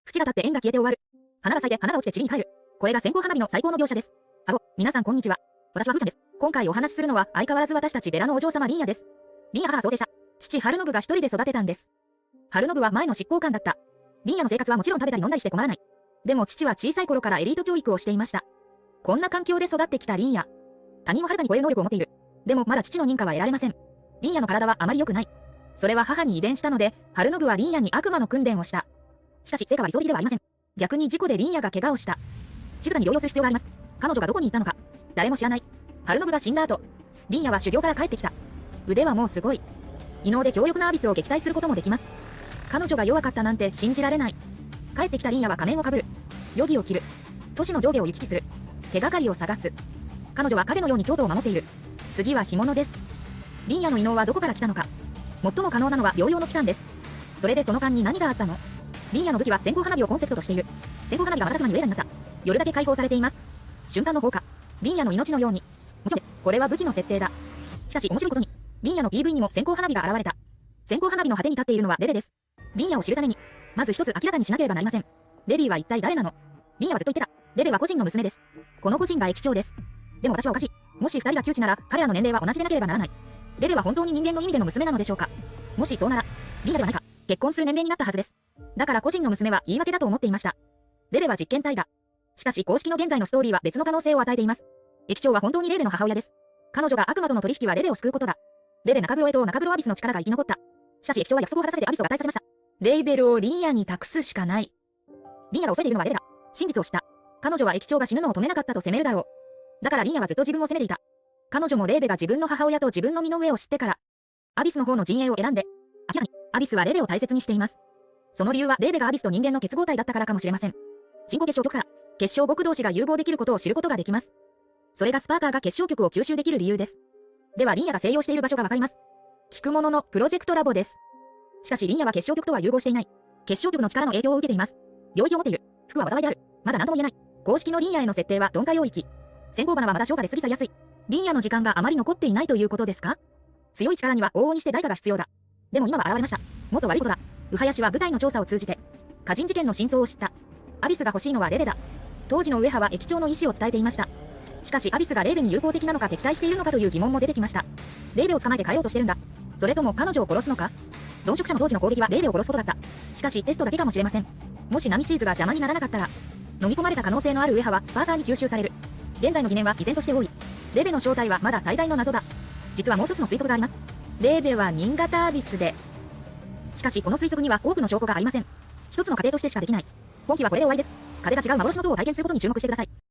縁が立って縁が消えて終わる。花が咲いて花が落ちて塵に帰る。これが線香花火の最高の描写です。皆さんこんにちは。私はふーちゃんです。今回お話しするのは相変わらず私たち寺のお嬢様リンヤです。リンヤ母創生者。父春信が一人で育てたんです。春信は前の執行官だった。リンヤの生活はもちろん食べたり飲んだりして困らない。でも父は小さい頃からエリート教育をしていました。こんな環境で育ってきたリンヤ。他人をはるかに超える能力を持っている。でもまだ父の認可は得られません。リンヤの体はあまり良くない。それは母に遺伝したので、春信はリンヤに悪魔の訓練をした。しかし成果は理想的ではありません。逆に事故でリンヤが怪我をした。静かに療養する必要があります。彼女がどこに行ったのか、誰も知らない。春信が死んだ後、リンヤは修行から帰ってきた。腕はもうすごい。異能で強力なアビスを撃退することもできます。彼女が弱かったなんて信じられない。帰ってきたリンヤは仮面をかぶる。夜儀を着る。都市の上下を行き来する。手がかりを探す。彼女は影のように京都を守っている。次は干物です。リンヤの異能はどこから来たのか。最も可能なのは療養の期間です。それでその間に何があったの？リンヤの武器は線香花火をコンセプトとしている。線香花火が瞬く間にウェラになった。夜だけ解放されています。瞬間の放火。リンヤの命のように。もちろんです。これは武器の設定だ。しかし面白いことに、リンヤの PV にも線香花火が現れた。線香花火の果てに立っているのはレベです。リンヤを知るために、まず一つ明らかにしなければなりません。レビーは一体誰なの？リンヤはずっと言ってた。レベは個人の娘です。この個人が駅長です。でも私はおかしい。もし二人が窮地なら、彼らの年齢は同じでなければならない。レベは本当に人間の意味での娘なのでしょうか。もしそうなら、リンヤではないか。結婚する年齢になったはずです。だから個人の娘は言い訳だと思っていました。レベは実験体だ。しかし公式の現在のストーリーは別の可能性を与えています。駅長は本当にレベの母親です。彼女が悪魔との取引はレベを救うことだ。レベ中黒へと中黒アビスの力が生き残った。しかし駅長は約束を果たされてアビスを合体させました。レイベルをリンヤに託すしかない。リンヤが恐れているのはレベだ。真実を知った。彼女は駅長が死ぬのを止めなかったと責めるだろう。だからリンヤはずっと自分を責めていた。彼女もレイベが自分の母親と自分の身の上を知ってから、アビスの方の陣営を選んで、明らかにアビスはレベを大切にしています。その理由はレイベがアビスと人間の結合体だったからかもしれません。人工結晶極から結晶極同士が融合できることを知ることができます。それがスパーカーが結晶極を吸収できる理由です。ではリンヤが静養している場所がわかります。聞くもののプロジェクトラボです。しかしリンヤは結晶極とは融合していない。結晶極の力の影響を受けています。領域を持っている。服は災いである。まだ何とも言えない。公式のリンヤへの設定は鈍化領域。先行花はまだ消化で過ぎ去りやすい。リンヤの時間があまり残っていないということですか？強い力には往々にして代価が必要だ。でも今は現れました。もっと悪いことだ。ウハヤシは部隊の調査を通じて、歌人事件の真相を知った。アビスが欲しいのはレベだ。当時のウエハは駅長の意思を伝えていました。しかしアビスがレーベに友好的なのか敵対しているのかという疑問も出てきました。レーベを捕まえて帰ろうとしてるんだ。それとも彼女を殺すのか？同色者の当時の攻撃はレーベを殺すことだった。しかしテストだけかもしれません。もしナミシーズが邪魔にならなかったら、飲み込まれた可能性のあるウエハはスパーカーに吸収される。現在の疑念は依然として多い。レベの正体はまだ最大の謎だ。実はもう一つの推測があります。レーベは人型アビスで。しかしこの推測には多くの証拠がありません。一つの過程としてしかできない。今期はこれで終わりです。風が違う幻の塔を体験することに注目してください。